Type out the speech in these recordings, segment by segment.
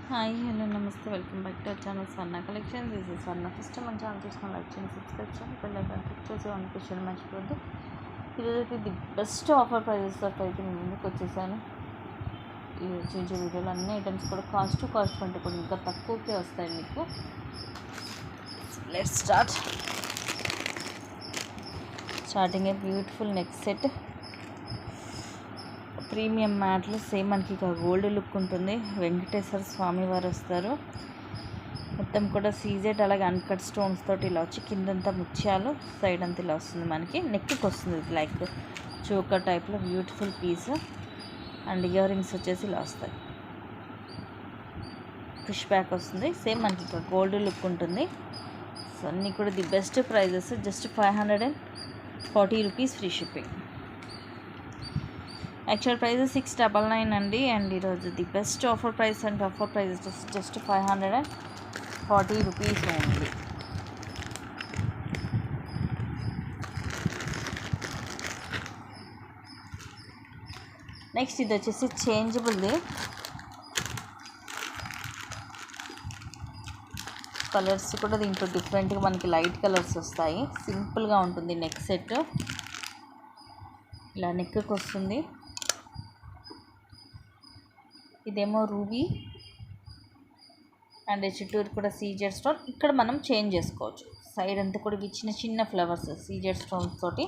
Hi hello నమస్తే welcome back to our channel Swarna collection. This is Swarna. First మన channel చూసిన like చేయండి, subscribe చేయండి, bell icon click చేసి notification మర్చిపోద్దు. ఈరోజైతే ది బెస్ట్ ఆఫర్ ప్రైజెస్తో అయితే నేను ముందుకు వచ్చేసాను. ఈ వచ్చే వీడియోలో అన్ని ఐటమ్స్ కూడా కాస్ట్ కంటే కూడా ఇంకా తక్కువకే వస్తాయి మీకు. Let's starting a beautiful neck set, premium మ్యాట్లు. సేమ్ మనకి ఇక గోల్డ్ లుక్ ఉంటుంది. వెంకటేశ్వర స్వామి వారు వస్తారు. మొత్తం కూడా సీజెడ్ అలాగే అన్కట్ స్టోన్స్ తోటి ఇలా వచ్చి కిందంతా ముత్యాలు, సైడ్ అంతా ఇలా వస్తుంది. మనకి నెక్కి వస్తుంది ఇది లైక్ చోకర్ టైప్లో beautiful piece. And earrings వచ్చేసి ఇలా వస్తాయి. పుష్ బ్యాక్ వస్తుంది. సేమ్ మనకి ఇక గోల్డ్ లుక్ ఉంటుంది. సో అన్నీ కూడా the best prices. Just 540 rupees free shipping. Actual price 699 అండి. అండ్ ఈరోజు the best offer price and offer price just 540 rupees only. Next ఇది వచ్చేసి చేంజబుల్ది. కలర్స్ కూడా దీంట్లో డిఫరెంట్గా మనకి లైట్ కలర్స్ వస్తాయి. సింపుల్గా ఉంటుంది నెక్ సెట్. ఇలా నెక్కి వస్తుంది. ఇదేమో రూబీ అండ్ చుట్టూరు కూడా సీజెడ్ స్టోన్. ఇక్కడ మనం చేంజ్ చేసుకోవచ్చు. సైడ్ అంతా కూడా ఇవి చిన్న చిన్న ఫ్లవర్స్ సీజెడ్ స్టోన్స్ తోటి.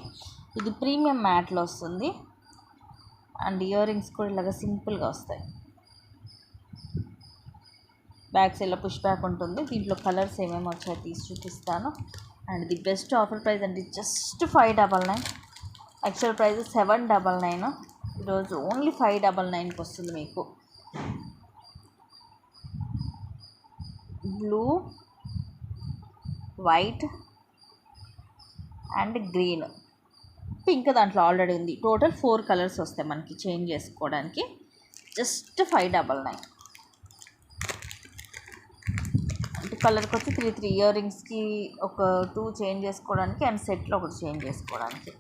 ఇది ప్రీమియం మ్యాట్లో వస్తుంది. అండ్ ఇయర్ రింగ్స్ కూడా ఇలాగ సింపుల్గా వస్తాయి. బ్యాక్ సైడ్లో పుష్ బ్యాక్ ఉంటుంది. దీంట్లో కలర్స్ ఏమేమి వచ్చాయో తీసి చూపిస్తాను. And the best offer price అండి జస్ట్ 599. Actual price 799. ఈరోజు ఓన్లీ 599కి వస్తుంది మీకు. Blue, white and green, pink దాంట్లో ఆల్రెడీ ఉంది. టోటల్ 4 కలర్స్ వస్తాయి మనకి చేంజ్ చేసుకోవడానికి. జస్ట్ 599. అంటే కలర్కి వచ్చి 3 ఇయర్ రింగ్స్కి ఒక 2 చేంజ్ చేసుకోవడానికి అండ్ సెట్లో ఒకటి చేంజ్ చేసుకోవడానికి.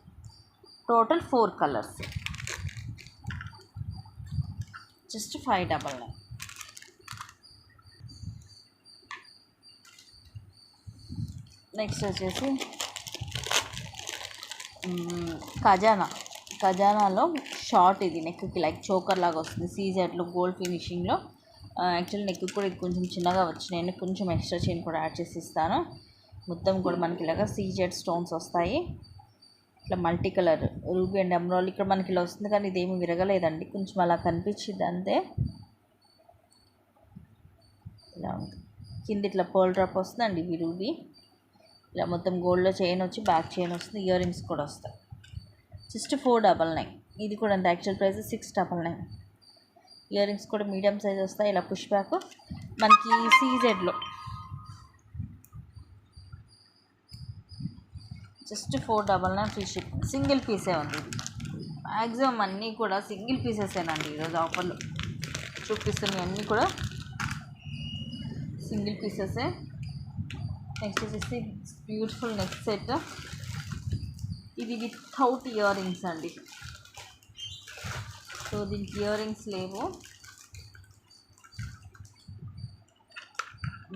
Total 4 colours. జస్ట్ 599. నెక్స్ట్ వచ్చేసి ఖజానాలో షార్ట్. ఇది నెక్కి లైక్ చోకర్ లాగా వస్తుంది. సీజెడ్లో గోల్డ్ ఫినిషింగ్లో. యాక్చువల్లీ నెక్ కూడా ఇది కొంచెం చిన్నగా వచ్చినాయి. కొంచెం ఎక్స్ట్రా చైన్ కూడా యాడ్ చేసి ఇస్తాను. మొత్తం కూడా మనకి ఇలాగా సీజెడ్ స్టోన్స్ వస్తాయి. ఇట్లా multi colour ruby and emerald ఇక్కడ మనకి ఇలా వస్తుంది. కానీ ఇదేమి విరగలేదండి, కొంచెం అలా కనిపించింది అంతే. ఇలా ఉంది. కింద ఇట్లా పర్ల్ డ్రాప్ వస్తుంది అండి. ఇవి రూబీ. ఇలా మొత్తం గోల్డ్లో చైన్ వచ్చి బ్యాక్ చైన్ వస్తుంది. ఇయర్ రింగ్స్ కూడా వస్తాయి. జస్ట్ 499. ఇది కూడా అంత యాక్చువల్ ప్రైస్ 699. ఇయర్ రింగ్స్ కూడా మీడియం సైజ్ వస్తాయి. ఇలా పుష్ బ్యాక్ మనకి సీజెడ్లో. Just 499 free shipping. సింగిల్ పీసే ఉంది. మ్యాక్సిమం అన్నీ కూడా సింగిల్ పీసెసేనండి ఈరోజు ఆఫర్లో చూపిస్తున్నాయి. అన్నీ కూడా సింగిల్ పీసెసే. నెక్స్ట్ వచ్చేసి బ్యూటిఫుల్ నెక్ సెట్. ఇది వితౌట్ ఇయర్ రింగ్స్ అండి. సో దీనికి ఇయర్ రింగ్స్ లేవు.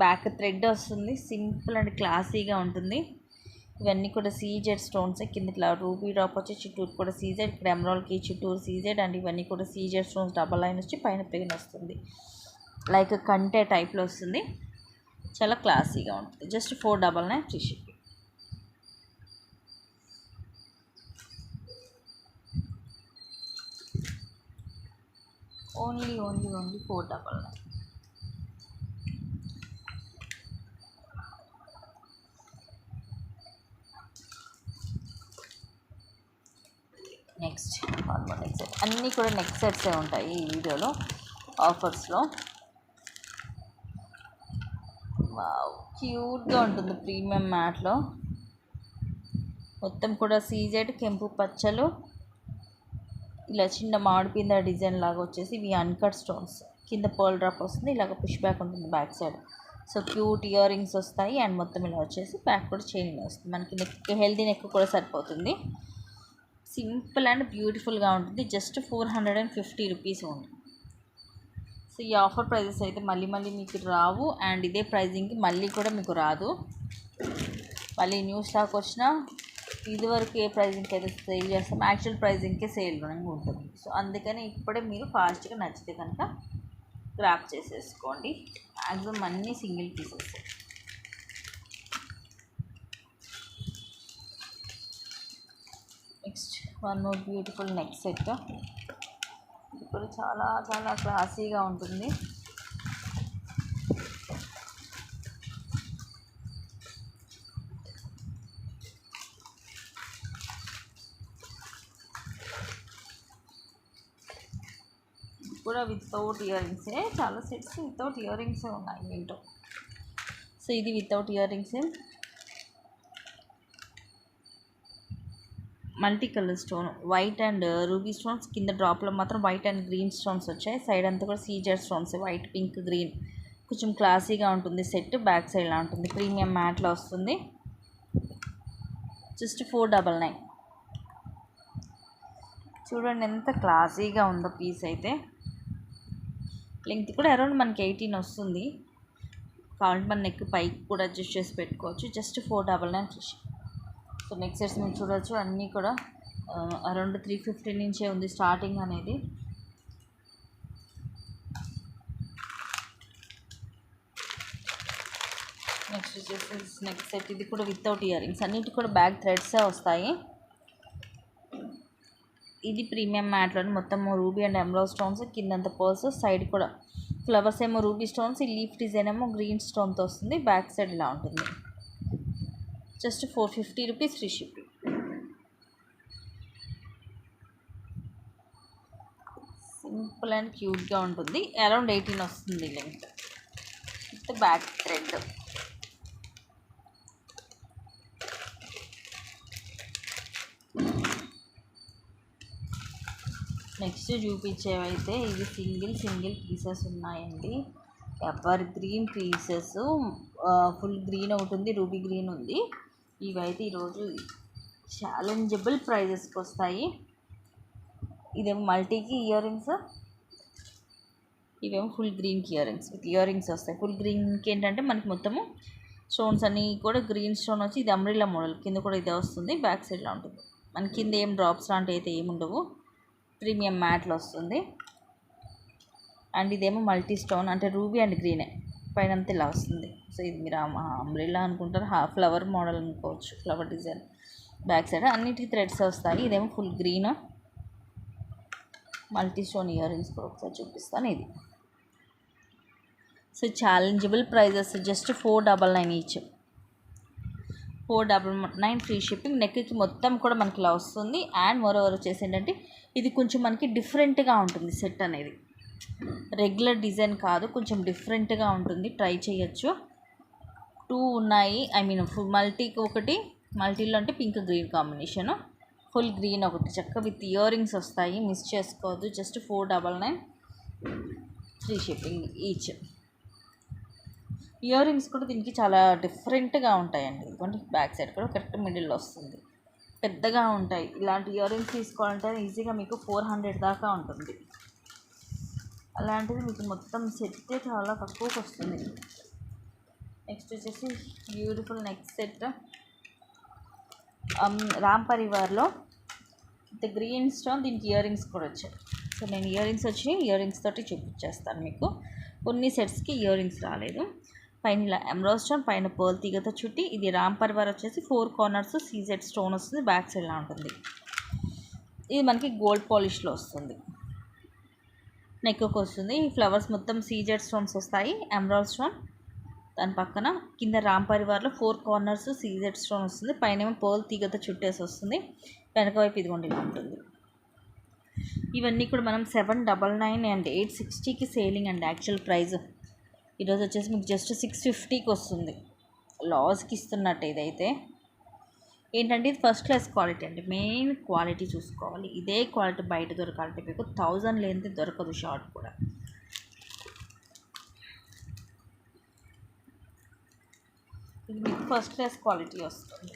బ్యాక్ థ్రెడ్ వస్తుంది. సింపుల్ అండ్ క్లాసీగా ఉంటుంది. ఇవన్నీ కూడా సీజెడ్ స్టోన్స్. కింద ఇట్లా రూబీ డ్రాప్ వచ్చి చుట్టూరు కూడా సీజెడ్. ఇక్కడ ఎమరాల్డ్కి చుట్టూరు సీజెడ్. అండ్ ఇవన్నీ కూడా సీజెడ్ స్టోన్స్ డబల్ లైన్ వచ్చి పైన పెయిన్ వస్తుంది. లైక్ కంటే టైప్లో వస్తుంది. చాలా క్లాసీగా ఉంటుంది. Just 499 free shipping. Only 499. Next neck set. అన్నీ కూడా నెక్ సెట్సే ఉంటాయి ఈ వీడియోలో ఆఫర్స్లో. వావ్, క్యూట్గా ఉంటుంది ప్రీమియం మ్యాట్లో. మొత్తం కూడా సీజెడ్ కెంపు పచ్చలు. ఇలా చిన్న మామిడిపింద డిజైన్ లాగా వచ్చేసి ఇవి అన్కట్ స్టోన్స్. కింద పర్ల్ డ్రాప్ వస్తుంది. ఇలాగ పుష్ బ్యాక్ ఉంటుంది back side. So cute ear rings వస్తాయి. అండ్ మొత్తం ఇలా వచ్చేసి బ్యాక్ కూడా చైన్ వస్తుంది. మనకి నెక్ హెల్దీ నెక్ కూడా సరిపోతుంది. సింపుల్ అండ్ బ్యూటిఫుల్గా ఉంటుంది. Just 450 rupees only. సో ఈ ఆఫర్ ప్రైజెస్ అయితే మళ్ళీ మీకు రావు, అండ్ ఇదే ప్రైజింగ్కి మళ్ళీ కూడా మీకు రాదు. మళ్ళీ న్యూ స్టాక్ వచ్చినా ఇదివరకు ఏ ప్రైజింగ్కి అయితే సేల్ చేస్తాం యాక్చువల్ ప్రైజింగ్కే సేల్ ఉంటుంది. సో అందుకని ఇప్పుడే మీరు ఫాస్ట్గా నచ్చితే కనుక గ్రాప్ చేసేసుకోండి. మ్యాక్సిమం అన్నీ single pieces. Next one more beautiful neck set. ఇది కూడా చాలా చాలా క్లాసీగా ఉంటుంది. కూడా వితౌట్ ఇయర్ రింగ్సే, చాలా సెట్స్ వితౌట్ ఇయర్ రింగ్సే ఉన్నాయి ఏంటో. సో ఇది వితౌట్ ఇయర్ రింగ్సే, multi colour stone, white and ruby stones, కింద డ్రాప్లో మాత్రం వైట్ అండ్ గ్రీన్ స్టోన్స్ వచ్చాయి. సైడ్ అంతా కూడా సీజర్ స్టోన్స్, వైట్ పింక్ గ్రీన్. కొంచెం క్లాసీగా ఉంటుంది సెట్. బ్యాక్ సైడ్లా ఉంటుంది, ప్రీమియం మ్యాట్లో వస్తుంది. జస్ట్ 499. చూడండి ఎంత క్లాసీగా ఉందో పీస్ అయితే. లెంగ్త్ కూడా అరౌండ్ మనకి 18 వస్తుంది. కావాలంటే మన నెక్ పైకి కూడా అడ్జస్ట్ చేసి పెట్టుకోవచ్చు. జస్ట్ 499. సో నెక్ సెట్స్ మీరు చూడవచ్చు, అన్నీ కూడా అరౌండ్ 350 నుంచే ఉంది స్టార్టింగ్ అనేది. నెక్స్ట్ వచ్చేసి నెక్ సెట్. ఇది కూడా వితౌట్ ఇయర్ రింగ్స్, అన్నిటి కూడా బ్యాక్ థ్రెడ్సే వస్తాయి. ఇది ప్రీమియం మ్యాట్లోని మొత్తం రూబీ అండ్ ఎమరాల్డ్ స్టోన్స్, కిందంత పర్ల్స్, సైడ్ కూడా ఫ్లవర్స్ ఏమో రూబీ స్టోన్స్, ఈ లీఫ్ డిజైన్ ఏమో గ్రీన్ స్టోన్తో వస్తుంది. బ్యాక్ సైడ్ ఇలా ఉంటుంది. Just 450 rupees free shipping. Simple and క్యూట్గా ఉంటుంది. అరౌండ్ 18 వస్తుంది length with back thread. Next చూపించేవైతే ఇవి సింగిల్ పీసెస్ ఉన్నాయండి. Evergreen pieces, full green ఒకటి ఉంది, రూబీ గ్రీన్ ఉంది. ఇవైతే ఈరోజు ఛాలెంజబుల్ ప్రైజెస్కి వస్తాయి. ఇదేమో మల్టీకి ఇయర్ రింగ్స్, ఇవేమో ఫుల్ గ్రీన్కి ear rings with ear rings వస్తాయి. ఫుల్ గ్రీన్కి ఏంటంటే మనకి మొత్తము స్టోన్స్ అన్నీ కూడా గ్రీన్ స్టోన్ వచ్చి ఇది అంబ్రెల్లా మోడల్, కింద కూడా ఇదే వస్తుంది. బ్యాక్ సైడ్లో ఉంటుంది. మన కింద ఏం డ్రాప్స్ లాంటివి అయితే ఏముండవు, ప్రీమియం మ్యాట్లో వస్తుంది. అండ్ ఇదేమో మల్టీ స్టోన్, అంటే రూబీ అండ్ గ్రీనే, పైన అంతా ఇలా వస్తుంది. సో ఇది మీరు అంబ్రెల్లా అనుకుంటారు, ఫ్లవర్ మోడల్ అనుకోవచ్చు, ఫ్లవర్ డిజైన్. బ్యాక్ సైడ్ అన్నిటికీ థ్రెడ్స్ వస్తాయి. ఇదేమో full green multi stone ear rings కూడా ఒకసారి చూపిస్తాను. ఇది so challengeable prizes, just 499 each. 499 free shipping. నెక్కి మొత్తం కూడా మనకి ఇలా వస్తుంది. అండ్ మరోవర్ వచ్చేసి ఏంటంటే ఇది కొంచెం మనకి డిఫరెంట్గా ఉంటుంది సెట్ అనేది, రెగ్యులర్ డిజైన్ కాదు, కొంచెం డిఫరెంట్గా ఉంటుంది. ట్రై చేయొచ్చు. 2 ఉన్నాయి, ఐ మీన్ ఫుల్ మల్టీకి ఒకటి, మల్టీలో అంటే pink green combination, full green ఒకటి, చక్క విత్ ఇయర్ రింగ్స్ వస్తాయి. మిస్ చేసుకోవద్దు. Just 499 free shipping each. Year rings కూడా దీనికి చాలా డిఫరెంట్గా ఉంటాయండి. ఇదిగోండి బ్యాక్ సైడ్ కూడా కరెక్ట్ మిడిల్లో వస్తుంది, పెద్దగా ఉంటాయి. ఇలాంటి ఇయర్ రింగ్స్ తీసుకోవాలంటే ఈజీగా మీకు 400 దాకా ఉంటుంది. అలాంటిది మీకు మొత్తం సెట్టే చాలా తక్కువకి వస్తుంది. నెక్స్ట్ వచ్చేసి బ్యూటిఫుల్ నెక్ సెట్, రామ్ పరివార్లో విత్ గ్రీన్ స్టోన్, దీనికి ఇయర్ రింగ్స్ కూడా వచ్చాయి. సో నేను ఇయర్ రింగ్స్ వచ్చి ఇయర్ రింగ్స్ తోటి చూపించేస్తాను మీకు. కొన్ని సెట్స్కి ఇయర్ రింగ్స్ రాలేదు. పైన ఇలా ఎమరాల్డ్ స్టోన్, పైన పర్ల్ తీగతో చుట్టి, ఇది రామ్ పరివార్ వచ్చేసి 4 కార్నర్స్ సీజెడ్ స్టోన్ వస్తుంది. బ్యాక్ సైడ్లా ఉంటుంది. ఇది మనకి గోల్డ్ పాలిష్లో వస్తుంది. నెక్కి వస్తుంది. ఈ ఫ్లవర్స్ మొత్తం సీజెడ్ స్టోన్స్ వస్తాయి. ఎమరాల్డ్ స్టోన్, దాని పక్కన కింద రామ్ పరివార్లో 4 కార్నర్స్ సీజెడ్ స్టోన్ వస్తుంది. పైన ఏమో పర్ల్ తీగతో చుట్టేసి వస్తుంది. వెనక వైపు ఇదిగోండి ఇలా ఉంటుంది. ఇవన్నీ కూడా మనం 799 అండ్ 860కి సేలింగ్ అండి. యాక్చువల్ ప్రైస్ ఈరోజు వచ్చేసి మీకు జస్ట్ 650కి వస్తుంది. లాస్కి ఇస్తున్నట్టు. ఇదైతే ఏంటంటే ఇది ఫస్ట్ క్లాస్ క్వాలిటీ అండి. మెయిన్ క్వాలిటీ చూసుకోవాలి. ఇదే క్వాలిటీ బయట దొరకాలంటే మీకు 1000 లేనిది దొరకదు. షార్ట్ కూడా ఇది మీకు ఫస్ట్ క్లాస్ క్వాలిటీ వస్తుంది.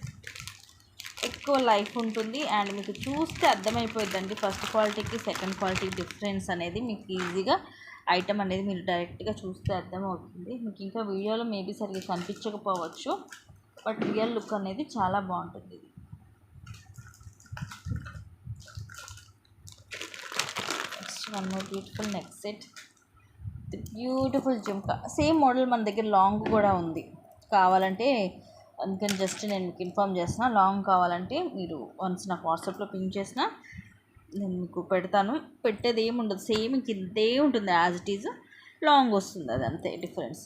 ఎక్కువ లైఫ్ ఉంటుంది. అండ్ మీకు చూస్తే అర్థమైపోయిందండి ఫస్ట్ క్వాలిటీకి సెకండ్ క్వాలిటీ డిఫరెన్స్ అనేది మీకు ఈజీగా ఐటమ్ అనేది మీరు డైరెక్ట్గా చూస్తే అర్థమవుతుంది. మీకు ఇంకా వీడియోలో మేబీ సరిగ్గా కనిపించకపోవచ్చు, బట్ రియల్ లుక్ అనేది చాలా బాగుంటుంది ఇది. Next one more beautiful neck set, beautiful jhumka. Same model మన దగ్గర లాంగ్ కూడా ఉంది, కావాలంటే అందుకని జస్ట్ నేను మీకు ఇన్ఫామ్ చేస్తున్నా. లాంగ్ కావాలంటే మీరు వన్స్ నాకు వాట్సాప్లో పింక్ చేసిన నేను మీకు పెడతాను. పెట్టేది ఏమి ఉండదు, సేమ్ ఇంక ఇంతే ఉంటుంది, యాజ్ ఇట్ ఈజ్. లాంగ్ వస్తుంది, అది అంతే డిఫరెన్స్.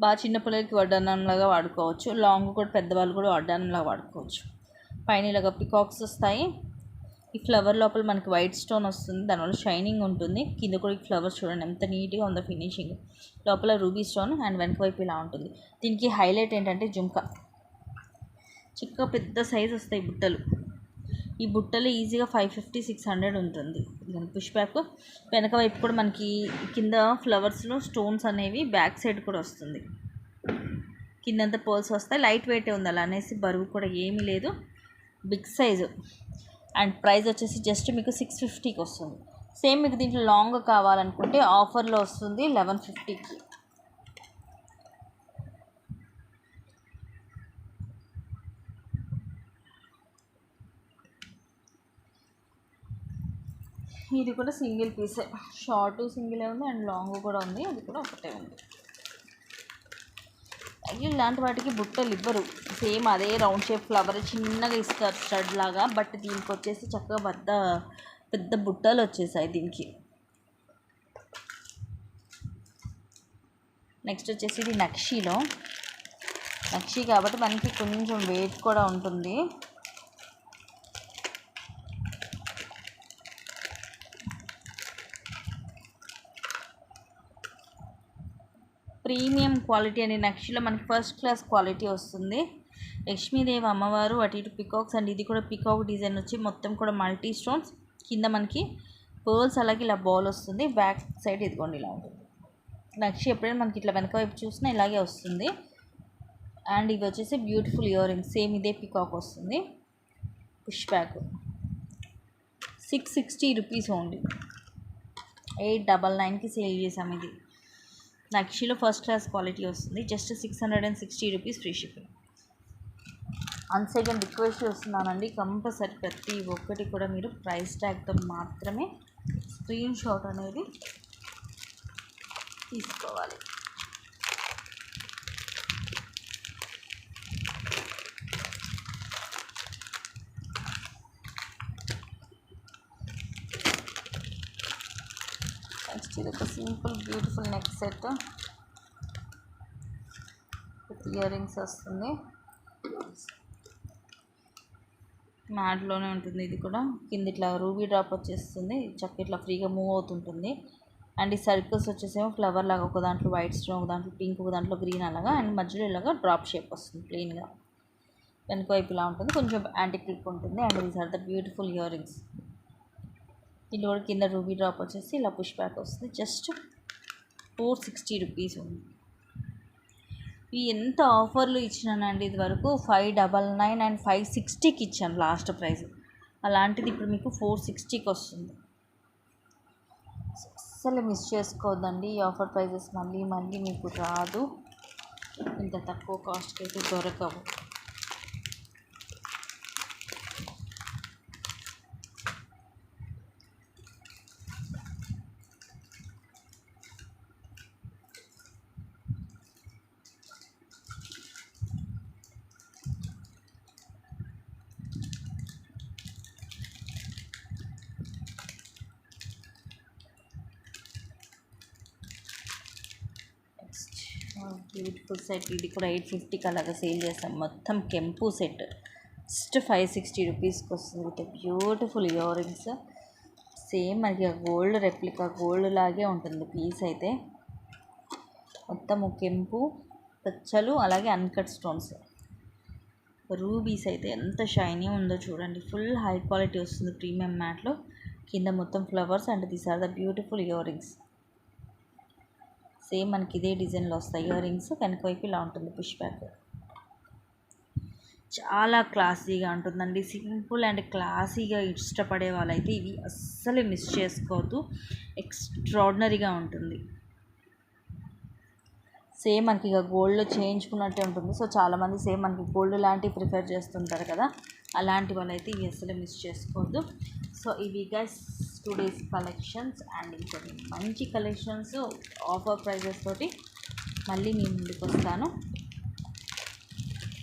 బాగా చిన్నపిల్లలకి వడ్డానంలాగా వాడుకోవచ్చు, లాంగ్ కూడా పెద్దవాళ్ళు కూడా వడ్డానంలాగా వాడుకోవచ్చు. పైన ఇలాగ పికాక్స్ వస్తాయి. ఈ ఫ్లవర్ లోపల మనకి వైట్ స్టోన్ వస్తుంది, దానివల్ల షైనింగ్ ఉంటుంది. కింద కూడా ఈ ఫ్లవర్స్ చూడండి ఎంత నీట్గా ఉందో ఫినిషింగ్. లోపల రూబీ స్టోన్ అండ్ వెనక వైపు ఇలా ఉంటుంది. దీనికి హైలైట్ ఏంటంటే జుంకా. చిక్క పెద్ద సైజ్ వస్తాయి బుట్టలు. ఈ బుట్టలు ఈజీగా 550-600 ఉంటుంది. పుష్ బ్యాక్ వెనక వైపు కూడా మనకి కింద ఫ్లవర్స్లో స్టోన్స్ అనేవి బ్యాక్ సైడ్ కూడా వస్తుంది. కిందంతా పర్ల్స్ వస్తాయి. లైట్ వెయిటే ఉంది, అలా అనేసి బరువు కూడా ఏమీ లేదు, బిగ్ సైజు. అండ్ ప్రైస్ వచ్చేసి జస్ట్ మీకు 650కి వస్తుంది. సేమ్ మీకు దీంట్లో లాంగ్ కావాలనుకుంటే ఆఫర్లో వస్తుంది 1150కి. ఇది కూడా సింగిల్ పీసే, షార్ట్ సింగిలే ఉంది అండ్ లాంగ్ కూడా ఉంది, అది కూడా ఒకటే ఉంది. ఇలాంటి వాటికి బుట్టలు ఇవ్వరు, సేమ్ అదే రౌండ్ షేప్ ఫ్లవర్ చిన్నగా ఇస్తారు స్టడ్ లాగా, బట్ దీనికి వచ్చేసి చక్కగా పెద్ద బుట్టలు వచ్చేసాయి దీనికి. నెక్స్ట్ వచ్చేసి ఇది నక్షి కాబట్టి మనకి కొంచెం వెయిట్ కూడా ఉంటుంది. ప్రీమియం క్వాలిటీ అని నక్షిలో మనకి ఫస్ట్ క్లాస్ క్వాలిటీ వస్తుంది. లక్ష్మీదేవి అమ్మవారు అటు ఇటు పికాక్స్, అండ్ ఇది కూడా పికాక్ డిజైన్ వచ్చి మొత్తం కూడా మల్టీ స్టోన్స్. కింద మనకి పర్ల్స్, అలాగే ఇలా బాల్ వస్తుంది. బ్యాక్ సైడ్ ఇదిగోండి ఇలా ఉంటుంది. నక్షి ఎప్పుడైనా మనకి ఇట్లా వెనక వైపు చూసినా ఇలాగే వస్తుంది. అండ్ ఇవి వచ్చేసి బ్యూటిఫుల్ ఇయర్ రింగ్స్, సేమ్ ఇదే పికాక్ వస్తుంది. పుష్ బ్యాక్ 660 రూపీస్ ఓన్లీ, 899కి సేల్ చేసాం. ఇది నక్షిలో ఫస్ట్ క్లాస్ క్వాలిటీ వస్తుంది, just 660 rupees free shipping. Once again request చేస్తున్నానండి, కంపల్సరీ ప్రతి ఒక్కటి కూడా మీరు ప్రైస్ ట్యాగ్తో మాత్రమే స్క్రీన్ షాట్ అనేది తీసుకోవాలి. నెక్స్ట్ ఇది ఒక simple beautiful neck set with ear rings వస్తుంది. మ్యాట్లోనే ఉంటుంది, ఇది కూడా కింద ఇట్లా రూబీ డ్రాప్ వచ్చేస్తుంది, చక్క ఇట్లా ఫ్రీగా మూవ్ అవుతుంటుంది. అండ్ ఈ సర్కిల్స్ వచ్చేసేమో ఫ్లవర్ లాగా, ఒక దాంట్లో వైట్ స్టోన్, ఒక దాంట్లో పింక్, ఒక దాంట్లో గ్రీన్ అలాగా, అండ్ మధ్యలో ఇలాగా డ్రాప్ షేప్ వస్తుంది ప్లెయిన్గా. వెనక వైపు ఇలా ఉంటుంది, కొంచెం యాంటిక్ లుక్ ఉంటుంది. And these are the beautiful ear rings. దీంట్లో కూడా కింద రూబీ డ్రాప్ వచ్చేసి ఇలా పుష్ బ్యాక్ వస్తుంది, జస్ట్ 460 రూపీస్ ఉంది. ఇవి ఎంత ఆఫర్లు ఇచ్చినానండి, ఇది వరకు 599 అండ్ 560కి ఇచ్చాను లాస్ట్ ప్రైస్. అలాంటిది ఇప్పుడు మీకు 460కి వస్తుంది. అస్సలు మిస్ చేసుకోవద్దండి, ఈ ఆఫర్ ప్రైజెస్ మళ్ళీ మీకు రాదు, ఇంత తక్కువ కాస్ట్కి అయితే దొరకవు. బ్యూటిఫుల్ సెట్, ఇది కూడా 850కి అలాగా సేల్ చేస్తాం. మొత్తం కెంపు సెట్ జస్ట్ 560 రూపీస్కి వస్తుంది with beautiful ear rings. Same మనకి గోల్డ్ రెప్లికా, గోల్డ్ లాగే ఉంటుంది పీస్ అయితే. మొత్తము కెంపు పచ్చలు, అలాగే అన్కట్ స్టోన్స్, రూబీస్ అయితే ఎంత షైనీ ఉందో చూడండి. ఫుల్ హై క్వాలిటీ వస్తుంది ప్రీమియం మ్యాట్లో. కింద మొత్తం flowers, and these are the beautiful ear rings. Same మనకి ఇదే డిజైన్లో వస్తాయి ఇయర్ రింగ్స్. వెనక వైపు ఇలా ఉంటుంది పుష్ బ్యాక్. చాలా క్లాసీగా ఉంటుందండి. సింపుల్ అండ్ క్లాసీగా ఇష్టపడే వాళ్ళైతే ఇవి అస్సలు మిస్ చేసుకోవద్దు. ఎక్స్ట్రాడినరీగా ఉంటుంది. సేమ్ మనకి ఇక గోల్డ్లో చేయించుకున్నట్టే ఉంటుంది. సో చాలామంది సేమ్ మనకి గోల్డ్ లాంటివి ప్రిఫర్ చేస్తుంటారు కదా, అలాంటి వాళ్ళైతే ఇవి అసలు మిస్ చేసుకోవద్దు. సో ఇవి గైస్ 2 days కలెక్షన్స్ అండ్ ఇంకొన్ని మంచి కలెక్షన్స్ ఆఫర్ ప్రైజెస్ తోటి మళ్ళీ మీ ముందుకు వస్తాను.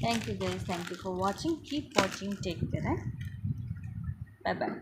Thank you guys, thank you for watching. Keep watching, take care, bye bye.